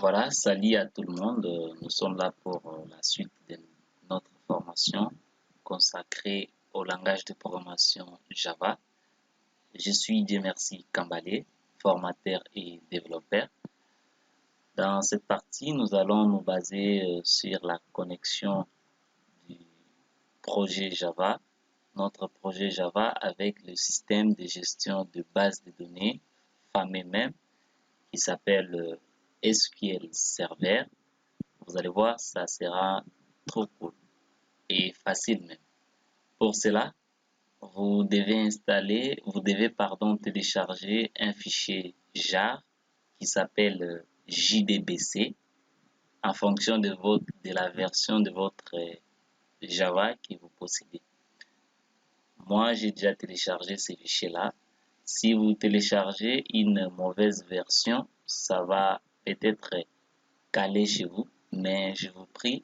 Voilà, salut à tout le monde. Nous sommes là pour la suite de notre formation consacrée au langage de programmation Java. Je suis Dieu merci Kambale, formateur et développeur. Dans cette partie, nous allons nous baser sur la connexion du projet Java, notre projet Java avec le système de gestion de base de données, fameux même, qui s'appelle SQL Server. Vous allez voir, ça sera trop cool et facile même. Pour cela, vous devez télécharger un fichier jar qui s'appelle JDBC en fonction de la version de votre Java que vous possédez. Moi, j'ai déjà téléchargé ces fichiers-là. Si vous téléchargez une mauvaise version, ça va peut-être caler chez vous, mais je vous prie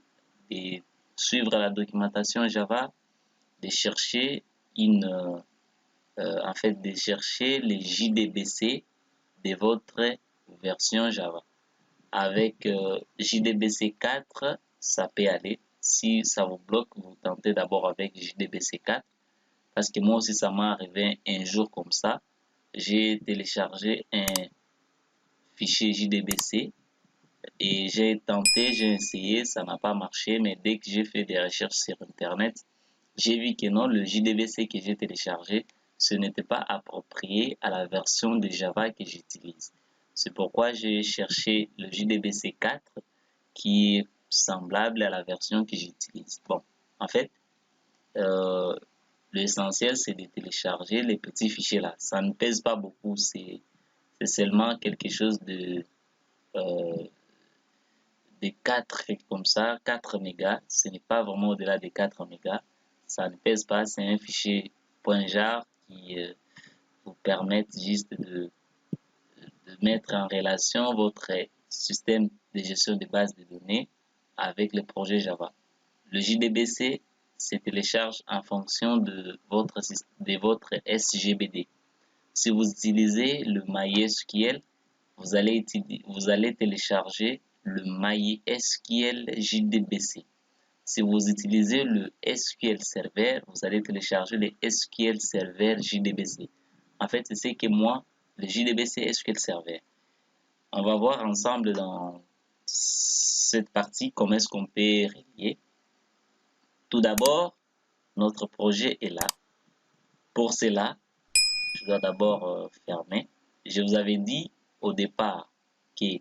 de suivre la documentation Java, de chercher de chercher les JDBC de votre version Java. Avec JDBC 4, ça peut aller. Si ça vous bloque, vous tentez d'abord avec JDBC 4. Parce que moi aussi, ça m'est arrivé un jour comme ça. J'ai téléchargé un fichier JDBC et j'ai essayé, ça n'a pas marché. Mais dès que j'ai fait des recherches sur Internet, j'ai vu que non, le JDBC que j'ai téléchargé, ce n'était pas approprié à la version de Java que j'utilise. C'est pourquoi j'ai cherché le JDBC 4 qui est semblable à la version que j'utilise. Bon, en fait, l'essentiel c'est de télécharger les petits fichiers là. Ça ne pèse pas beaucoup, c'est seulement quelque chose de 4 comme ça, 4 mégas. Ce n'est pas vraiment au-delà de 4 mégas. Ça ne pèse pas, c'est un fichier .jar qui vous permet juste de mettre en relation votre système de gestion de base de données avec le projet Java. Le JDBC se télécharge en fonction de votre SGBD. Si vous utilisez le MySQL, vous allez télécharger le MySQL JDBC. Si vous utilisez le SQL Server, vous allez télécharger le SQL Server JDBC. En fait, c'est ce que moi, le JDBC SQL Server. On va voir ensemble dans cette partie comment est-ce qu'on peut relier. Tout d'abord, notre projet est là. Pour cela, je dois d'abord fermer. Je vous avais dit au départ que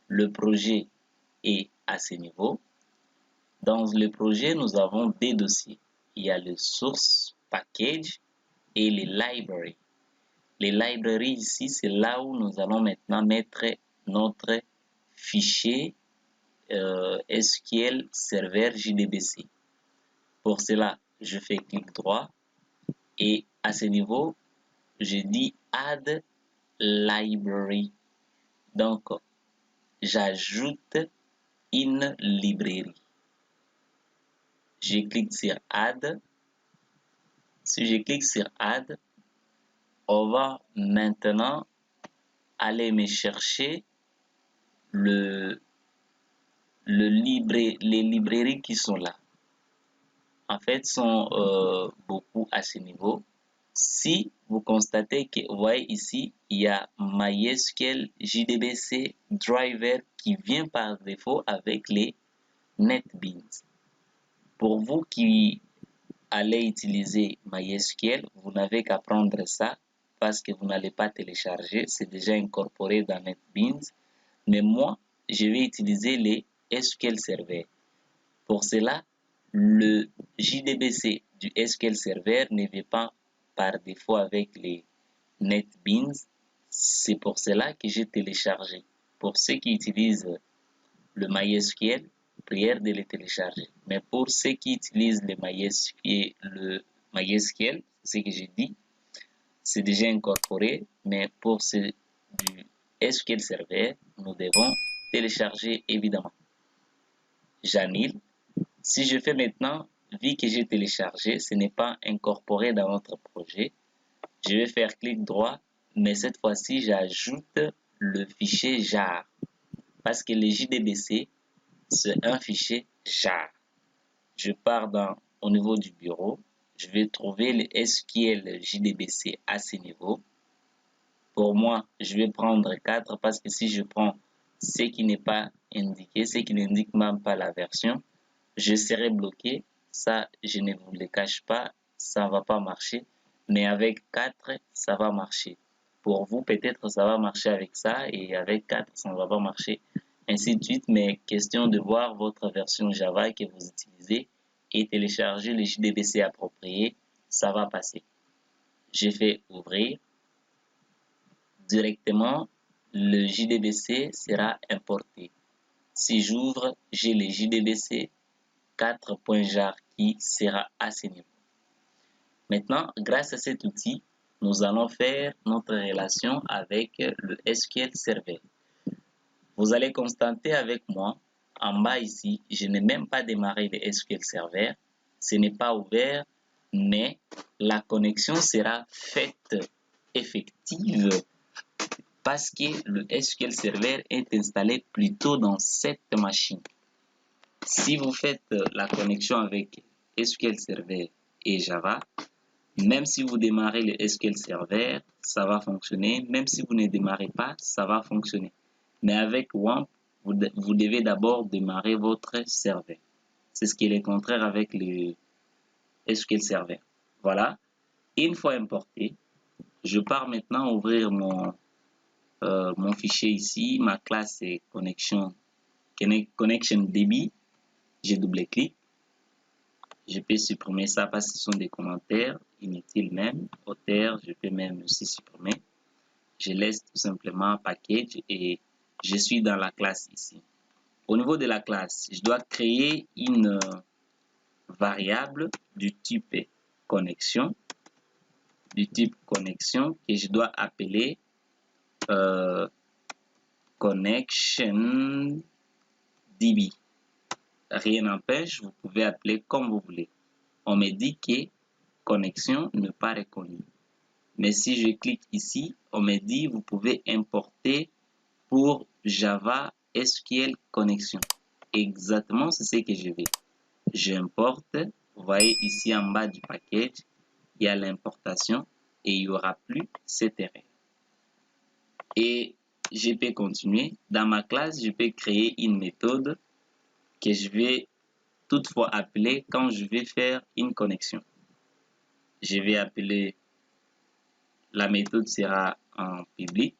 le projet est à ce niveau. Dans le projet, nous avons deux dossiers. Il y a le source package et les libraries. Les libraries ici, c'est là où nous allons maintenant mettre notre fichier SQL Server JDBC. Pour cela, je fais clic droit et à ce niveau, je dis Add Library. Donc, j'ajoute une librairie. Je clique sur Add. Si je clique sur Add, on va maintenant aller me chercher les librairies qui sont là. En fait, sont beaucoup à ce niveau. Si vous constatez que, vous voyez ici, il y a MySQL JDBC Driver qui vient par défaut avec les NetBeans. Pour vous qui allez utiliser MySQL, vous n'avez qu'à prendre ça parce que vous n'allez pas télécharger, c'est déjà incorporé dans NetBeans. Mais moi, je vais utiliser les SQL Server. Pour cela, le JDBC du SQL Server ne vient pas par défaut avec les NetBeans. C'est pour cela que j'ai téléchargé. Pour ceux qui utilisent le MySQL, prière de les télécharger. Mais pour ceux qui utilisent le MySQL, c'est ce que j'ai dit, c'est déjà incorporé. Mais pour ceux du SQL Server, nous devons télécharger évidemment. J'annule. Si je fais maintenant, vu que j'ai téléchargé, ce n'est pas incorporé dans notre projet. Je vais faire clic droit, mais cette fois-ci, j'ajoute le fichier jar. parce que le JDBC, c'est un fichier jar. Je pars au niveau du bureau, je vais trouver le SQL JDBC à ce niveau. Pour moi, je vais prendre 4 parce que si je prends ce qui n'est pas indiqué, ce qui n'indique même pas la version, je serai bloqué. Ça, je ne vous le cache pas, ça ne va pas marcher. Mais avec 4, ça va marcher. Pour vous, peut-être ça va marcher avec ça et avec 4, ça ne va pas marcher. Ainsi de suite, mais question de voir votre version Java que vous utilisez et télécharger le JDBC approprié, ça va passer. Je fais ouvrir. Directement, le JDBC sera importé. Si j'ouvre, j'ai le JDBC 4.jar qui sera à ce niveau. Maintenant, grâce à cet outil, nous allons faire notre relation avec le SQL Server. Vous allez constater avec moi, en bas ici, je n'ai même pas démarré le SQL Server. Ce n'est pas ouvert, mais la connexion sera faite effective parce que le SQL Server est installé plutôt dans cette machine. Si vous faites la connexion avec SQL Server et Java, même si vous démarrez le SQL Server, ça va fonctionner. Même si vous ne démarrez pas, ça va fonctionner. Mais avec WAMP, vous devez d'abord démarrer votre serveur. C'est ce qui est le contraire avec le SQL Server. Voilà. Une fois importé, je pars maintenant ouvrir mon fichier ici. Ma classe est connection DB. Je double-clique. Je peux supprimer ça parce que ce sont des commentaires inutiles même. Auteur, je peux même aussi supprimer. Je laisse tout simplement package et je suis dans la classe ici. Au niveau de la classe, je dois créer une variable du type connexion, que je dois appeler connection DB. Rien n'empêche, vous pouvez appeler comme vous voulez. On me dit que connexion n'est pas reconnue. Mais si je clique ici, on me dit vous pouvez importer pour Java SQL Connection. Exactement, c'est ce que je vais. J'importe. Vous voyez ici en bas du package, il y a l'importation et il n'y aura plus cette erreur. Et je peux continuer. Dans ma classe, je peux créer une méthode que je vais toutefois appeler quand je vais faire une connexion. Je vais appeler, la méthode sera en public.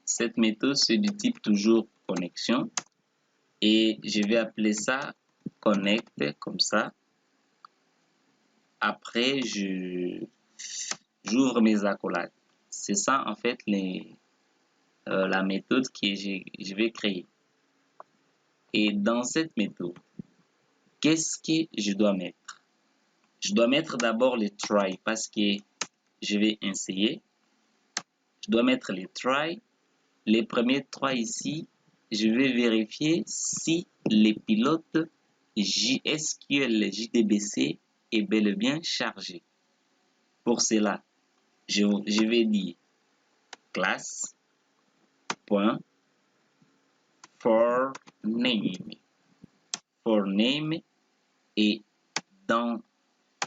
Cette méthode c'est du type toujours connexion et je vais appeler ça connect comme ça. Après j'ouvre mes accolades. C'est ça en fait la méthode que je vais créer. Et dans cette méthode, qu'est-ce que je dois mettre? Je dois mettre d'abord le try parce que je vais essayer. Je dois mettre les try. Les premiers trois ici, je vais vérifier si les pilotes JSQL JDBC est bel et bien chargé. Pour cela, je vais dire classe point for name et dans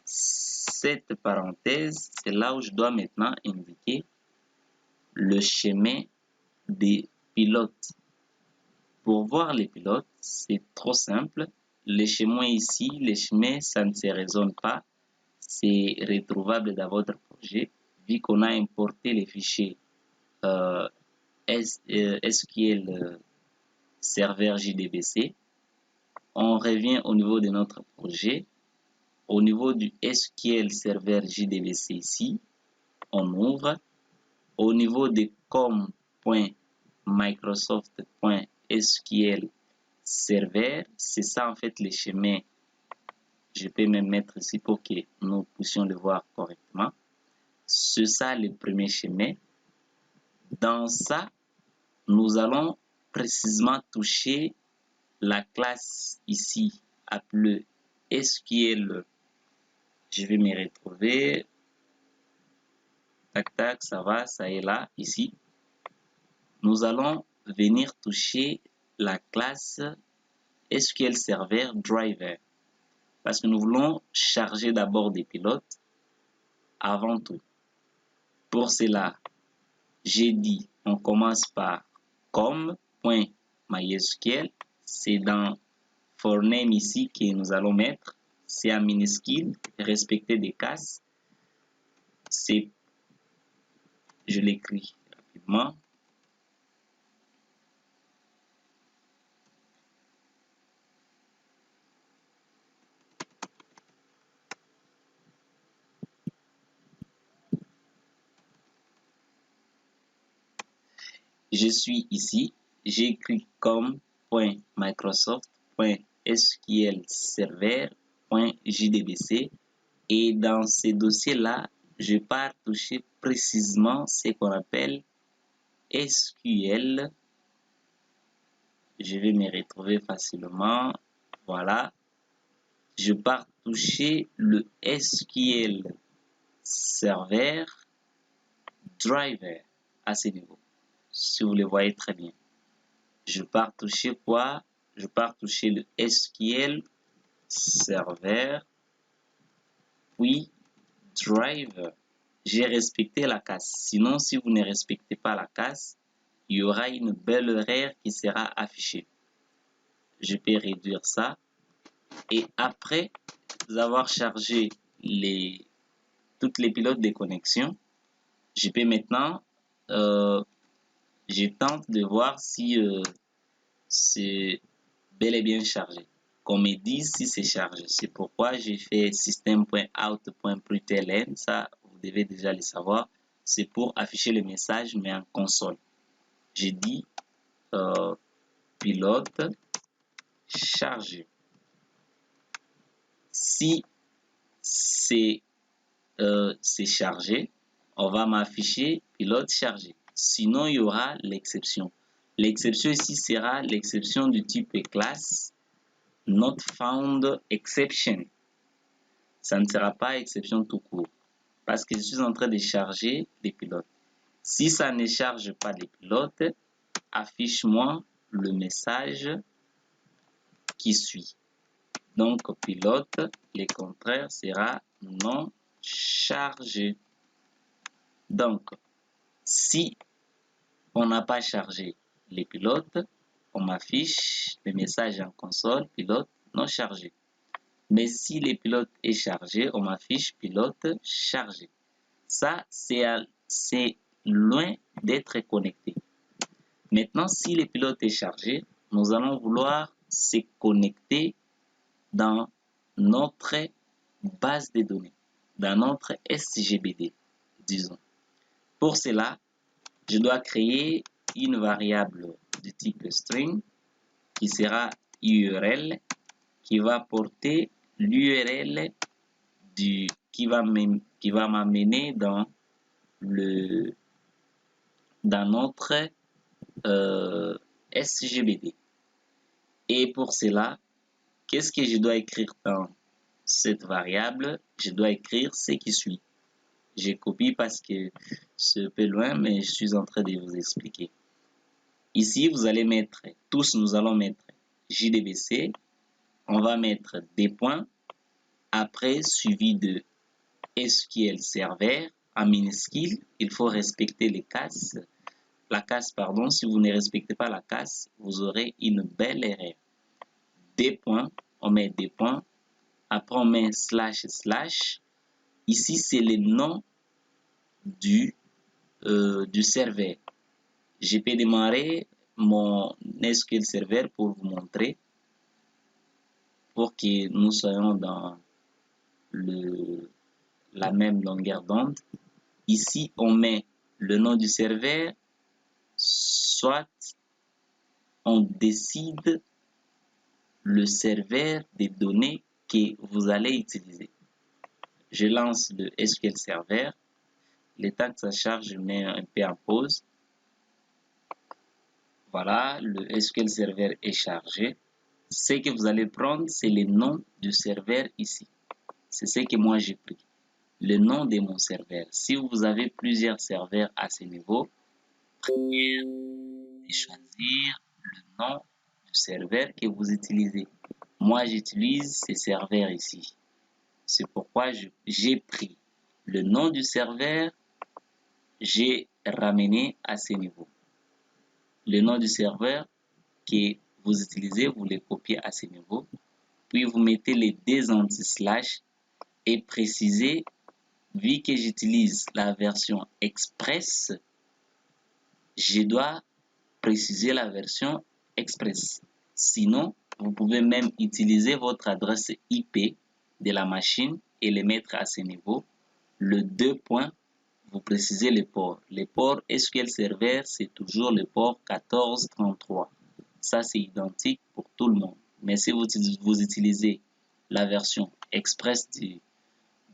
cette parenthèse, c'est là où je dois maintenant indiquer le chemin des pilotes. Pour voir les pilotes, c'est trop simple. Le chemin ici, le chemin, ça ne se raisonne pas. C'est retrouvable dans votre projet. Vu qu'on a importé les fichiers SQL Server JDBC, on revient au niveau de notre projet. Au niveau du SQL Server JDBC ici, on ouvre. Au niveau de com.microsoft.sql Server, c'est ça en fait le chemin. Je peux même mettre ici pour que nous puissions le voir correctement. C'est ça le premier chemin. Dans ça, nous allons précisément toucher la classe ici appelée SQL. Je vais me retrouver. Tac, tac, ça va, ça est là, ici. nous allons venir toucher la classe SQL Server Driver parce que nous voulons charger d'abord des pilotes avant tout. Pour cela, j'ai dit on commence par com.mysql, c'est dans for name ici que nous allons mettre, c'est en minuscule, respecter des cases, c'est, je l'écris rapidement, je suis ici, j'ai écrit com.microsoft.sqlserver.jdbc et dans ces dossiers-là, je pars toucher précisément ce qu'on appelle SQL. Je vais me retrouver facilement. Voilà. Je pars toucher le SQL Server Driver à ce niveau. Si vous le voyez très bien. Je pars toucher quoi? Je pars toucher le SQL Server, puis Driver. J'ai respecté la case. Sinon, si vous ne respectez pas la case, il y aura une belle erreur qui sera affichée. Je peux réduire ça. Et après avoir chargé toutes les pilotes de connexion, je peux maintenant, je tente de voir si c'est bel et bien chargé. Qu'on me dise si c'est chargé. C'est pourquoi j'ai fait system.out.println. Ça, vous devez déjà le savoir. C'est pour afficher le message, mais en console. J'ai dit pilote chargé. Si c'est chargé, on va m'afficher pilote chargé. Sinon, il y aura l'exception. L'exception ici sera l'exception du type classe not found exception. Ça ne sera pas exception tout court parce que je suis en train de charger les pilotes. Si ça ne charge pas les pilotes, affiche-moi le message qui suit. Donc, pilote, le contraire sera non chargé. Donc, si on n'a pas chargé les pilotes, on m'affiche le message en console, pilote non chargé. Mais si le pilote est chargé, on m'affiche pilote chargé. Ça, c'est loin d'être connecté. Maintenant, si le pilote est chargé, nous allons vouloir se connecter dans notre base de données, dans notre SGBD, disons. Pour cela, je dois créer une variable de type string qui sera URL, qui va porter l'URL qui va m'amener dans notre SGBD. Et pour cela, qu'est-ce que je dois écrire dans cette variable? Je dois écrire ce qui suit. J'ai copié parce que c'est un peu loin, mais je suis en train de vous expliquer. Ici, vous allez mettre, tous nous allons mettre JDBC, on va mettre des points, après suivi de SQL Server en minuscule, il faut respecter les cases. La case, pardon, si vous ne respectez pas la case, vous aurez une belle erreur. Des points, on met des points, après on met slash slash. Ici, c'est le nom du serveur. Je peux démarrer mon SQL Server pour vous montrer, pour que nous soyons dans la même longueur d'onde. Ici, on met le nom du serveur, soit on décide le serveur des données que vous allez utiliser. Je lance le SQL Server. Le temps que ça charge, je mets un peu en pause. Voilà, le SQL Server est chargé. Ce que vous allez prendre, c'est le nom du serveur ici. C'est ce que moi j'ai pris. Le nom de mon serveur. Si vous avez plusieurs serveurs à ce niveau, première de choisir le nom du serveur que vous utilisez. Moi, j'utilise ce serveur ici. C'est pourquoi j'ai pris le nom du serveur, j'ai ramené à ce niveau. Le nom du serveur que vous utilisez, vous le copiez à ce niveau. Puis vous mettez les deux anti-slash et précisez, vu que j'utilise la version Express, je dois préciser la version Express. Sinon, vous pouvez même utiliser votre adresse IP de la machine et le mettre à ce niveau. Le 2 points, vous précisez le port. Le port SQL Server, c'est toujours le port 1433. Ça, c'est identique pour tout le monde. Mais si vous utilisez la version Express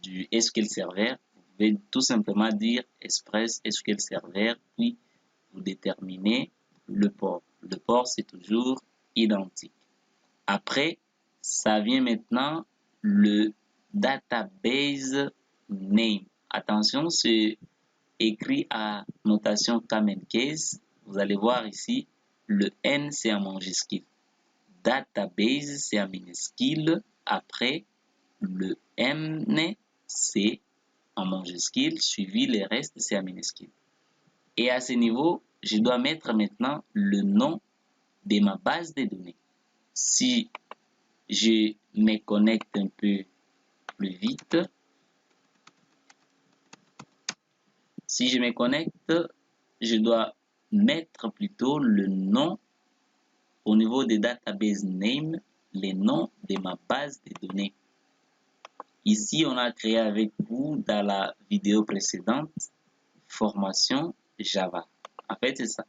du SQL Server, vous pouvez tout simplement dire Express SQL Server, puis vous déterminez le port. Le port, c'est toujours identique. Après, ça vient maintenant le database name. Attention, c'est écrit à notation common case. Vous allez voir ici, le N c'est en majuscule. Database c'est en minuscule. Après, le M c'est en majuscule, suivi le reste c'est en minuscule. Et à ce niveau, je dois mettre maintenant le nom de ma base de données. Si je me connecte un peu plus vite, si je me connecte, je dois mettre plutôt le nom au niveau des database name, les noms de ma base de données. Ici, on a créé avec vous dans la vidéo précédente formation Java. En fait, c'est ça.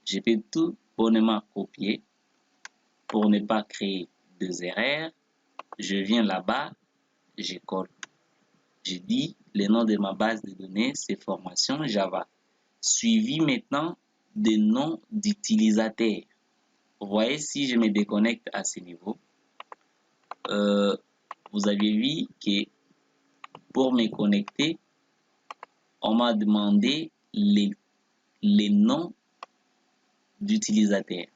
Je peux tout bonnement copier pour ne pas créer de erreurs. Je viens là-bas, je colle. Je dis le nom de ma base de données, c'est formation Java. Suivi maintenant des noms d'utilisateurs. Vous voyez, si je me déconnecte à ce niveau, vous avez vu que pour me connecter, on m'a demandé les noms d'utilisateurs.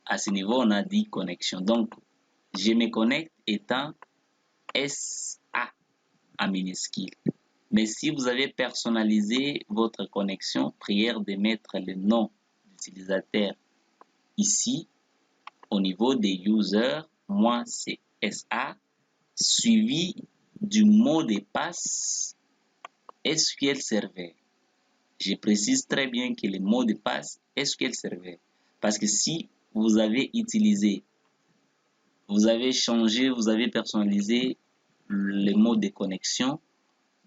À ce niveau, on a dit connexion. Donc, je me connecte étant SA en minuscule. Mais si vous avez personnalisé votre connexion, prière de mettre le nom d'utilisateur ici au niveau des users. Moi, c'est SA suivi du mot de passe SQL Server. Je précise très bien que le mot de passe SQL Server. Parce que si vous avez utilisé, vous avez changé, vous avez personnalisé le mot de connexion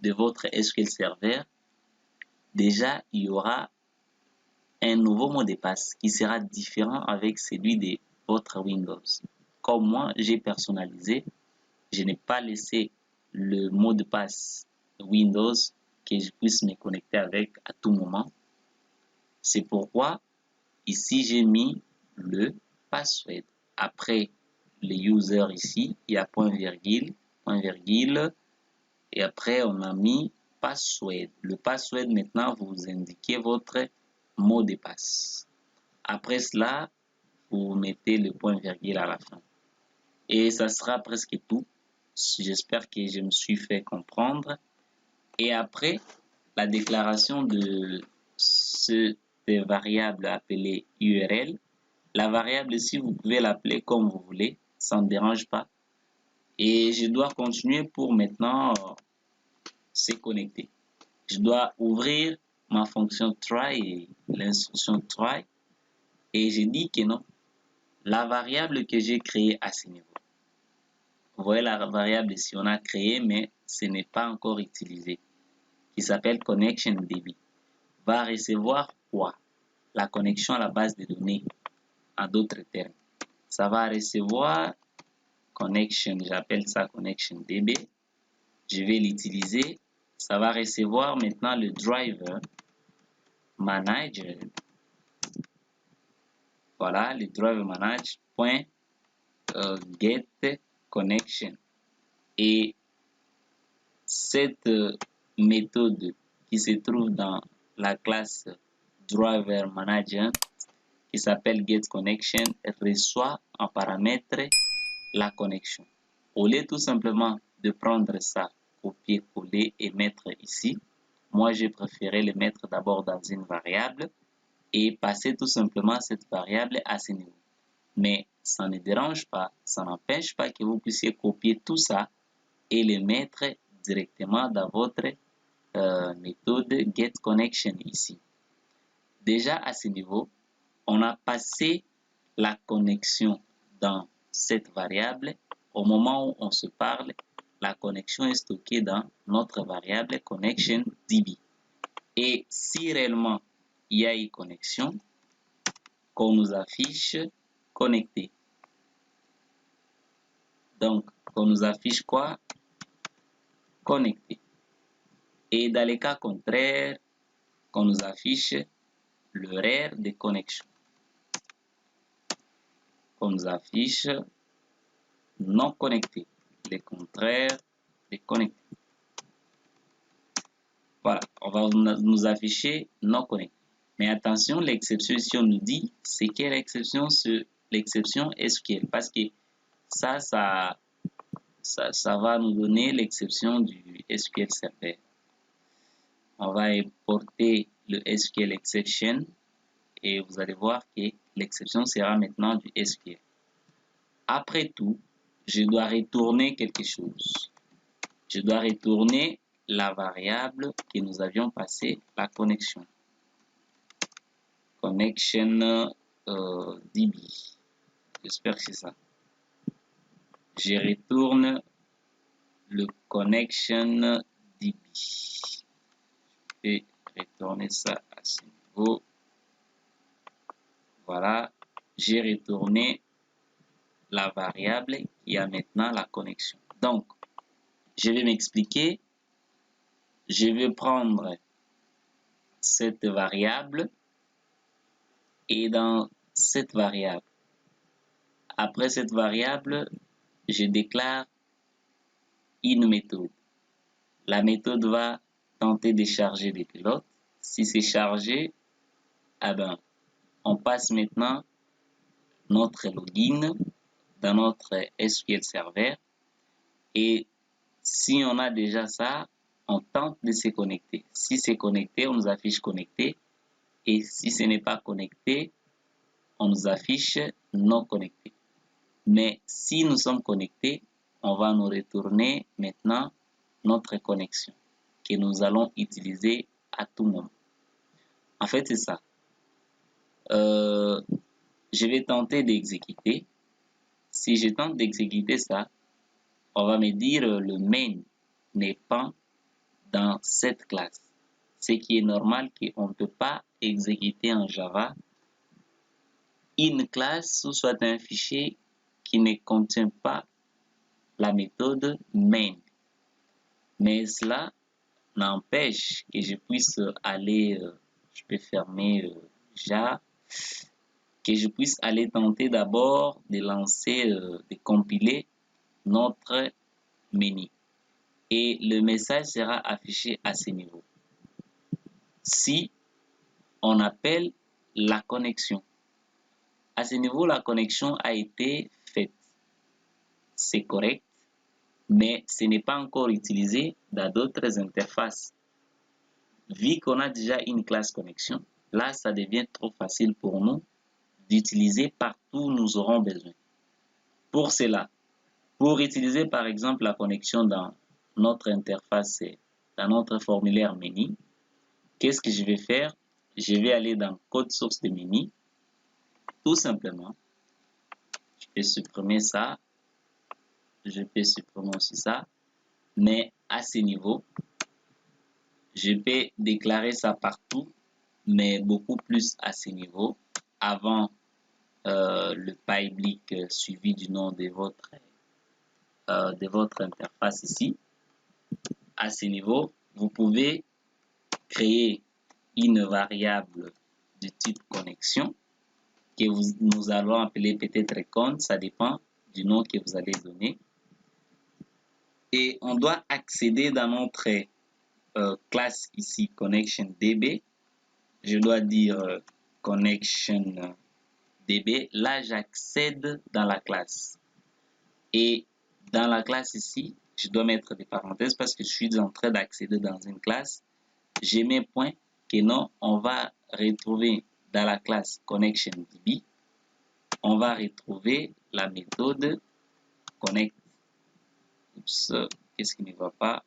de votre SQL Server, déjà il y aura un nouveau mot de passe qui sera différent avec celui de votre Windows. Comme moi, j'ai personnalisé, je n'ai pas laissé le mot de passe Windows que je puisse me connecter avec à tout moment. C'est pourquoi ici j'ai mis le password. Après le user ici, il y a point virgule, et après on a mis password. Le password maintenant vous indiquez votre mot de passe. Après cela, vous mettez le point virgule à la fin. Et ça sera presque tout. J'espère que je me suis fait comprendre. Et après, la déclaration de cette variable appelée URL. La variable ici, vous pouvez l'appeler comme vous voulez, ça ne dérange pas. Et je dois continuer pour maintenant se connecter. Je dois ouvrir ma fonction try, l'instruction try, et je dis que non. La variable que j'ai créée à ce niveau. Vous voyez la variable ici, on a créé, mais ce n'est pas encore utilisé, qui s'appelle ConnectionDB. Va recevoir quoi? La connexion à la base de données, en d'autres termes. Ça va recevoir connection, j'appelle ça ConnectionDB. Je vais l'utiliser. Ça va recevoir maintenant le driver manager. Voilà, le driver manager.get connection. Et cette méthode qui se trouve dans la classe driver manager qui s'appelle getConnection reçoit en paramètre la connexion. Au lieu tout simplement de prendre ça, copier-coller et mettre ici, moi j'ai préféré le mettre d'abord dans une variable et passer tout simplement cette variable à ce niveau. Mais ça ne dérange pas, ça n'empêche pas que vous puissiez copier tout ça et le mettre directement dans votre méthode getConnection ici. Déjà à ce niveau, on a passé la connexion dans cette variable. Au moment où on se parle, la connexion est stockée dans notre variable connectionDB. Et si réellement il y a une connexion, qu'on nous affiche connecté. Donc, qu'on nous affiche quoi? Connecté. Et dans les cas contraires, qu'on nous affiche l'horaire de connexion. Qu'on nous affiche non connecté. Le contraire de connecté. Voilà, on va nous afficher non connecté. Mais attention, l'exception ici, on nous dit, c'est quelle exception? L'exception SQL. Parce que ça va nous donner l'exception du SQL Server. On va importer le SQL exception et vous allez voir que l'exception sera maintenant du SQL. Après tout, je dois retourner quelque chose. Je dois retourner la variable que nous avions passé la connexion. Connection DB. J'espère que c'est ça. Je retourne le connection DB. Je vais retourner ça à ce niveau. Voilà. J'ai retourné la variable qui a maintenant la connexion. Donc, je vais m'expliquer. Je vais prendre cette variable et dans cette variable, après cette variable, je déclare une méthode. La méthode va tenter de charger des pilotes. Si c'est chargé, eh ben, on passe maintenant notre login dans notre SQL Server. Et si on a déjà ça, on tente de se connecter. Si c'est connecté, on nous affiche connecté. Et si ce n'est pas connecté, on nous affiche non connecté. Mais si nous sommes connectés, on va nous retourner maintenant notre connexion que nous allons utiliser à tout moment. En fait, c'est ça. Je vais tenter d'exécuter. Si je tente d'exécuter ça, on va me dire le main n'est pas dans cette classe. Ce qui est normal qu'on ne peut pas exécuter en Java une classe ou soit un fichier qui ne contient pas la méthode main. Mais cela n'empêche que je puisse aller, je peux fermer Java, que je puisse aller tenter d'abord de lancer, de compiler notre menu. Et le message sera affiché à ce niveau. Si on appelle la connexion, à ce niveau, la connexion a été faite. C'est correct, mais ce n'est pas encore utilisé dans d'autres interfaces. Vu qu'on a déjà une classe connexion, là, ça devient trop facile pour nous d'utiliser partout où nous aurons besoin. Pour cela, pour utiliser par exemple la connexion dans notre interface, dans notre formulaire menu, qu'est-ce que je vais faire? Je vais aller dans code source de menu. Tout simplement, je peux supprimer ça. Je peux supprimer aussi ça. Mais à ce niveau, je peux déclarer ça partout, mais beaucoup plus à ce niveau, avant le public suivi du nom de votre interface ici. À ce niveau, vous pouvez créer une variable de type connexion que nous allons appeler peut-être compte, ça dépend du nom que vous allez donner. Et on doit accéder dans notre classe ici, ConnectionDB. je dois dire connection DB. Là, j'accède dans la classe. Et dans la classe ici, je dois mettre des parenthèses parce que je suis en train d'accéder dans une classe. J'ai mes points que non, on va retrouver dans la classe ConnectionDB. On va retrouver la méthode connect. Oups, qu'est-ce qui ne va pas?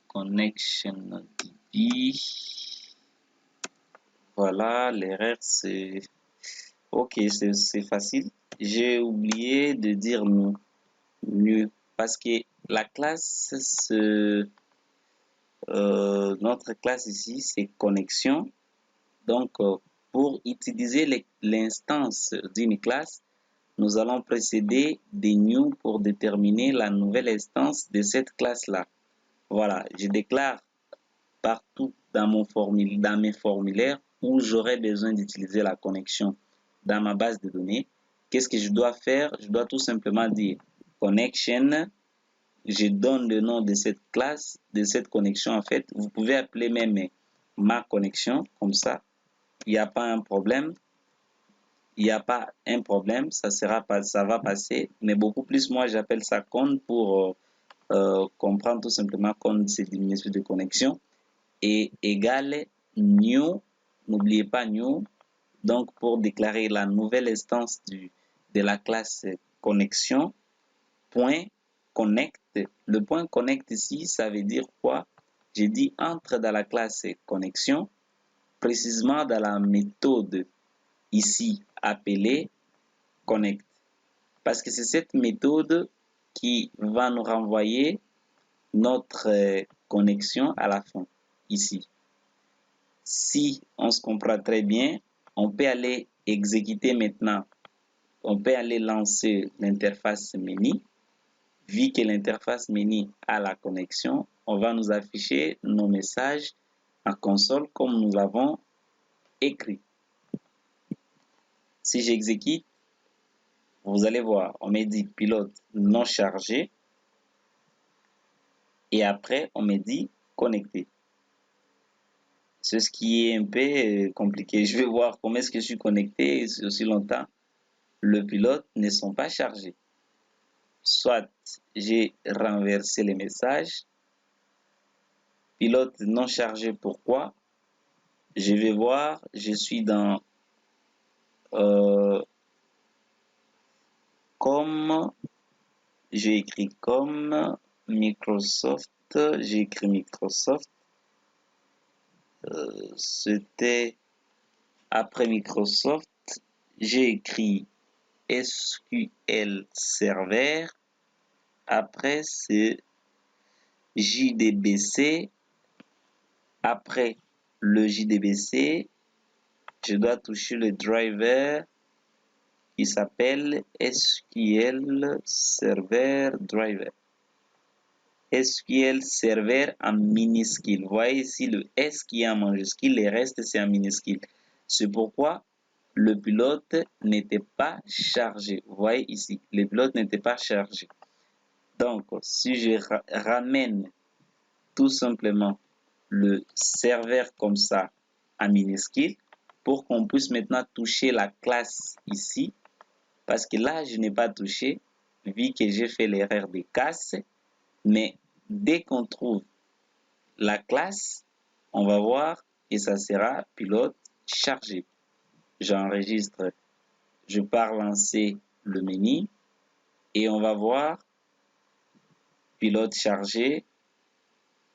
ConnectionDB. Voilà, l'erreur c'est... Ok, c'est facile. J'ai oublié de dire mieux parce que la classe, notre classe ici, c'est connexion. Donc, pour utiliser l'instance d'une classe, nous allons précéder des new pour déterminer la nouvelle instance de cette classe-là. Voilà, je déclare partout dans mes formulaires où j'aurai besoin d'utiliser la connexion dans ma base de données. Qu'est-ce que je dois faire? Je dois tout simplement dire connection. Je donne le nom de cette classe, de cette connexion en fait. Vous pouvez appeler même ma connexion comme ça. Il n'y a pas un problème. Il n'y a pas un problème, ça va passer. Mais beaucoup plus, moi, j'appelle ça con pour comprendre tout simplement con, c'est une espèce de connexion. Et égale new, n'oubliez pas new. Donc, pour déclarer la nouvelle instance de la classe connexion, point connect. Le point connect ici, ça veut dire quoi? J'ai dit entre dans la classe connexion, précisément dans la méthode ici appelée connect. Parce que c'est cette méthode qui va nous renvoyer notre connexion à la fin, ici. Si on se comprend très bien, on peut aller exécuter maintenant, on peut aller lancer l'interface menu. Vu que l'interface menu a la connexion, on va nous afficher nos messages en console comme nous l'avons écrit. Si j'exécute, vous allez voir, on me dit pilote non chargé et après on me dit connecté. C'est ce qui est un peu compliqué. Je vais voir comment est-ce que je suis connecté aussi longtemps. Le pilote ne sont pas chargés. Soit j'ai renversé les messages. Pilote non chargé, pourquoi? Je vais voir, je suis dans comme, j'ai écrit comme Microsoft, j'ai écrit Microsoft. C'était après Microsoft, j'ai écrit SQL Server. Après, c'est JDBC. Après le JDBC, je dois toucher le driver qui s'appelle SQL Server Driver. SQL Server en minuscule. Vous voyez ici le S qui est en majuscule, le reste c'est en minuscule. C'est pourquoi le pilote n'était pas chargé. Vous voyez ici, le pilote n'était pas chargé. Donc, si je ramène tout simplement le serveur comme ça en minuscule, pour qu'on puisse maintenant toucher la classe ici, parce que là, je n'ai pas touché, vu que j'ai fait l'erreur de casse, mais dès qu'on trouve la classe, on va voir et ça sera pilote chargé. J'enregistre, je pars lancer le menu et on va voir pilote chargé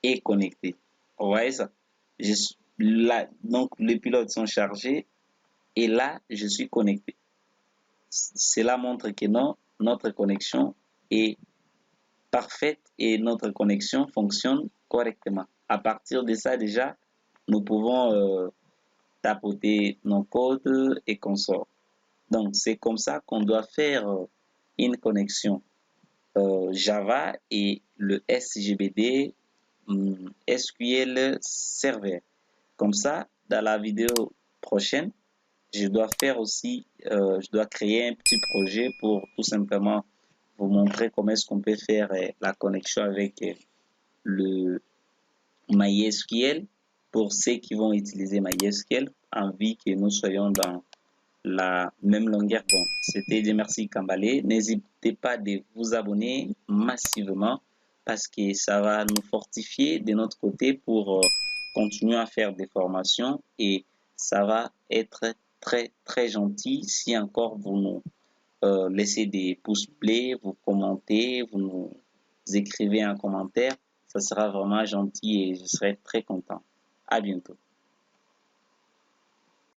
et connecté. Vous voyez ça? Là, donc les pilotes sont chargés et là, je suis connecté. Cela montre que non, notre connexion est parfaite et notre connexion fonctionne correctement. À partir de ça, déjà, nous pouvons tapoter nos codes et consorts. Donc, c'est comme ça qu'on doit faire une connexion Java et le SGBD SQL Server. Comme ça, dans la vidéo prochaine, je dois faire aussi, je dois créer un petit projet pour tout simplement vous montrer comment est-ce qu'on peut faire la connexion avec le MySQL pour ceux qui vont utiliser MySQL, envie que nous soyons dans la même longueur d'onde. C'était Dieu merci Kambale. N'hésitez pas de vous abonner massivement parce que ça va nous fortifier de notre côté pour continuer à faire des formations et ça va être très gentil si encore vous nous laissez des pouces bleus, vous commentez, vous nous écrivez un commentaire. Ça sera vraiment gentil et je serai très content. À bientôt.